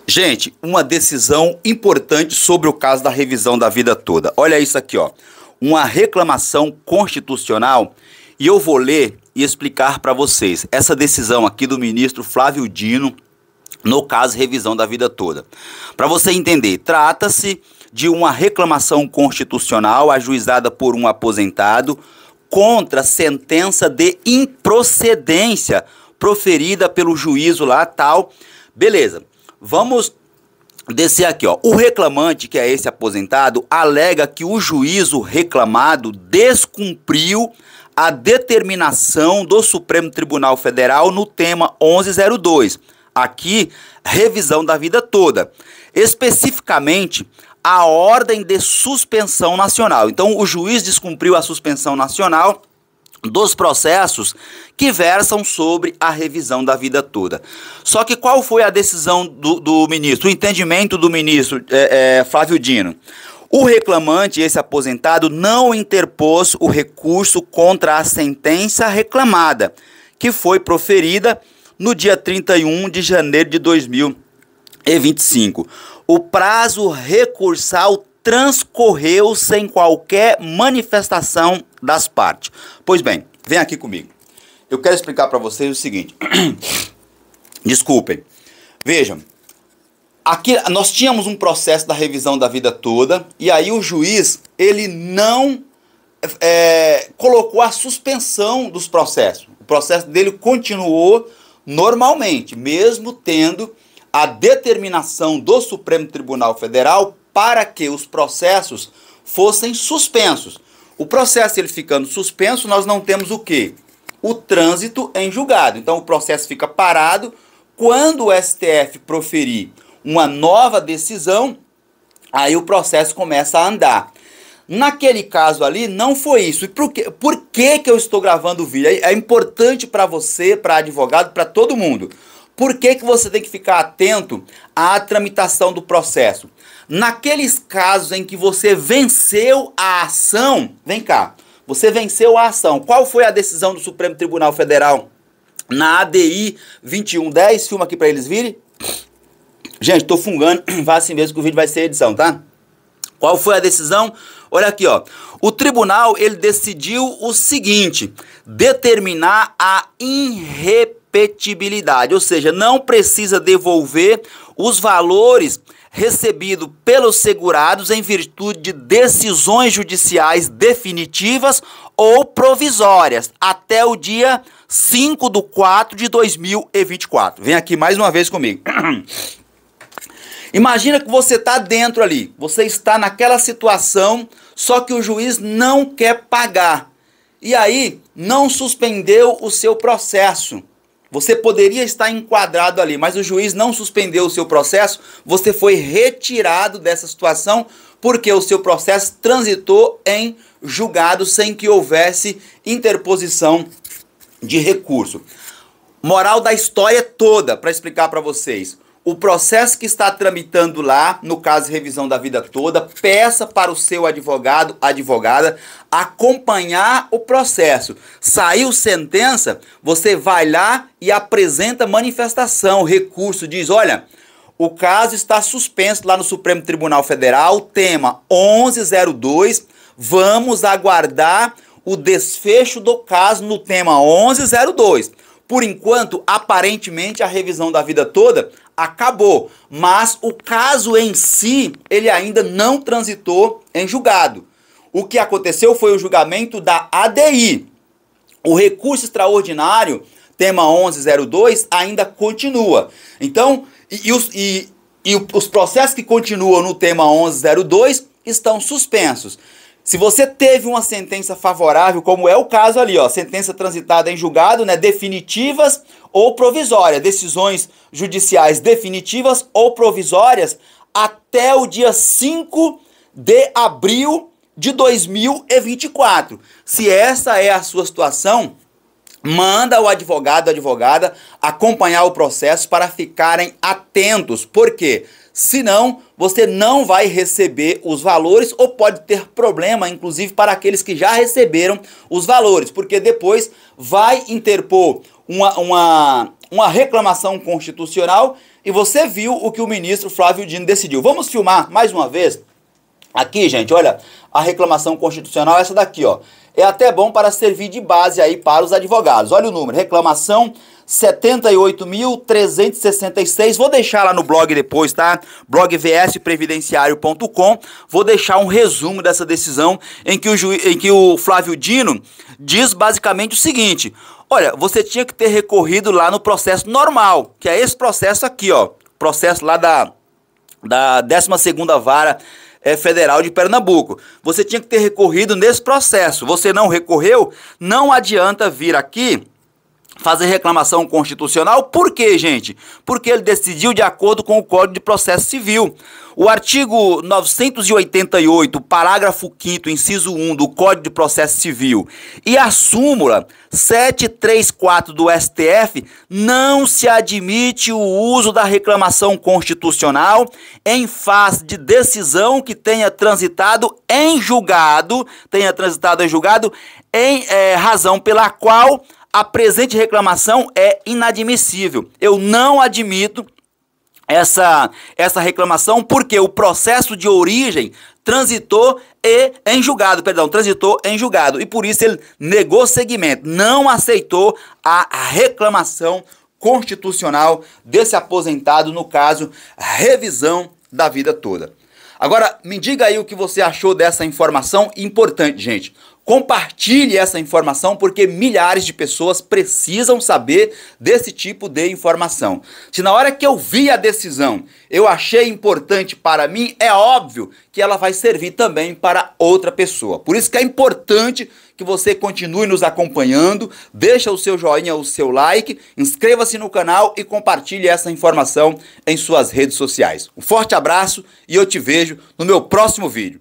Gente, uma decisão importante sobre o caso da revisão da vida toda. Olha isso aqui, ó. Uma reclamação constitucional, e eu vou ler e explicar para vocês essa decisão aqui do ministro Flávio Dino, no caso revisão da vida toda. Para você entender, trata-se de uma reclamação constitucional ajuizada por um aposentado contra sentença de improcedência proferida pelo juízo lá tal. Beleza. Vamos descer aqui, ó. O reclamante, que é esse aposentado, alega que o juízo reclamado descumpriu a determinação do Supremo Tribunal Federal no tema 1102. Aqui, revisão da vida toda. Especificamente, a ordem de suspensão nacional. Então, o juiz descumpriu a suspensão nacional dos processos que versam sobre a revisão da vida toda. Só que qual foi a decisão do ministro, o entendimento do ministro Flávio Dino? O reclamante, esse aposentado, não interpôs o recurso contra a sentença reclamada, que foi proferida no dia 31 de janeiro de 2025. O prazo recursal transcorreu sem qualquer manifestação das partes. Pois bem, vem aqui comigo. Eu quero explicar para vocês o seguinte. Desculpem. Vejam, aqui nós tínhamos um processo da revisão da vida toda, e aí o juiz, ele não colocou a suspensão dos processos. O processo dele continuou normalmente, mesmo tendo a determinação do Supremo Tribunal Federal para que os processos fossem suspensos. O processo ele ficando suspenso, nós não temos o quê? O trânsito em julgado. Então o processo fica parado. Quando o STF proferir uma nova decisão, aí o processo começa a andar. Naquele caso ali, não foi isso. E por que eu estou gravando o vídeo? É importante para você, para advogado, para todo mundo. Por que você tem que ficar atento à tramitação do processo? Naqueles casos em que você venceu a ação, vem cá, você venceu a ação. Qual foi a decisão do Supremo Tribunal Federal na ADI 2110? Filma aqui para eles virem. Gente, tô fungando, vai assim mesmo que o vídeo vai ser edição, tá? Qual foi a decisão? Olha aqui, ó. O tribunal, ele decidiu o seguinte: determinar a irrepetibilidade, ou seja, não precisa devolver os valores recebidos pelos segurados em virtude de decisões judiciais definitivas ou provisórias até o dia 5/4/2024. Vem aqui mais uma vez comigo. Imagina que você está dentro ali, você está naquela situação, só que o juiz não quer pagar. E aí, não suspendeu o seu processo. Você poderia estar enquadrado ali, mas o juiz não suspendeu o seu processo, você foi retirado dessa situação porque o seu processo transitou em julgado sem que houvesse interposição de recurso. Moral da história toda, para explicar para vocês. O processo que está tramitando lá, no caso de revisão da vida toda, peça para o seu advogado, advogada, acompanhar o processo. Saiu sentença, você vai lá e apresenta manifestação, recurso, diz, olha, o caso está suspenso lá no Supremo Tribunal Federal, tema 1102, vamos aguardar o desfecho do caso no tema 1102. Por enquanto, aparentemente, a revisão da vida toda acabou, mas o caso em si, ele ainda não transitou em julgado. O que aconteceu foi o julgamento da ADI. O recurso extraordinário, tema 1102, ainda continua. Então, os processos que continuam no tema 1102 estão suspensos. Se você teve uma sentença favorável, como é o caso ali, ó, sentença transitada em julgado, né, definitivas ou provisórias, decisões judiciais definitivas ou provisórias, até o dia 5 de abril de 2024. Se essa é a sua situação, manda o advogado, a advogada, acompanhar o processo para ficarem atentos. Por quê? Senão, você não vai receber os valores ou pode ter problema, inclusive, para aqueles que já receberam os valores, porque depois vai interpor uma reclamação constitucional e você viu o que o ministro Flávio Dino decidiu. Vamos filmar mais uma vez. Aqui, gente, olha, a reclamação constitucional é essa daqui, ó. É até bom para servir de base aí para os advogados. Olha o número, reclamação 78.366. Vou deixar lá no blog depois, tá? Blog vsprevidenciario.com. Vou deixar um resumo dessa decisão em que o Flávio Dino diz basicamente o seguinte: olha, você tinha que ter recorrido lá no processo normal, que é esse processo aqui, ó. Processo lá da 12ª Vara Federal de Pernambuco. Você tinha que ter recorrido nesse processo. Você não recorreu, não adianta vir aqui fazer reclamação constitucional. Por quê, gente? Porque ele decidiu de acordo com o Código de Processo Civil. O artigo 988, parágrafo 5º, inciso 1 do Código de Processo Civil e a súmula 734 do STF, não se admite o uso da reclamação constitucional em face de decisão que tenha transitado em julgado, em razão pela qual a presente reclamação é inadmissível. Eu não admito essa reclamação porque o processo de origem transitou em julgado, e por isso ele negou seguimento, não aceitou a reclamação constitucional desse aposentado, no caso, revisão da vida toda. Agora, me diga aí o que você achou dessa informação importante, gente. Compartilhe essa informação porque milhares de pessoas precisam saber desse tipo de informação. Se na hora que eu vi a decisão eu achei importante para mim, é óbvio que ela vai servir também para outra pessoa. Por isso que é importante que você continue nos acompanhando, deixa o seu joinha, o seu like, inscreva-se no canal e compartilhe essa informação em suas redes sociais. Um forte abraço e eu te vejo no meu próximo vídeo.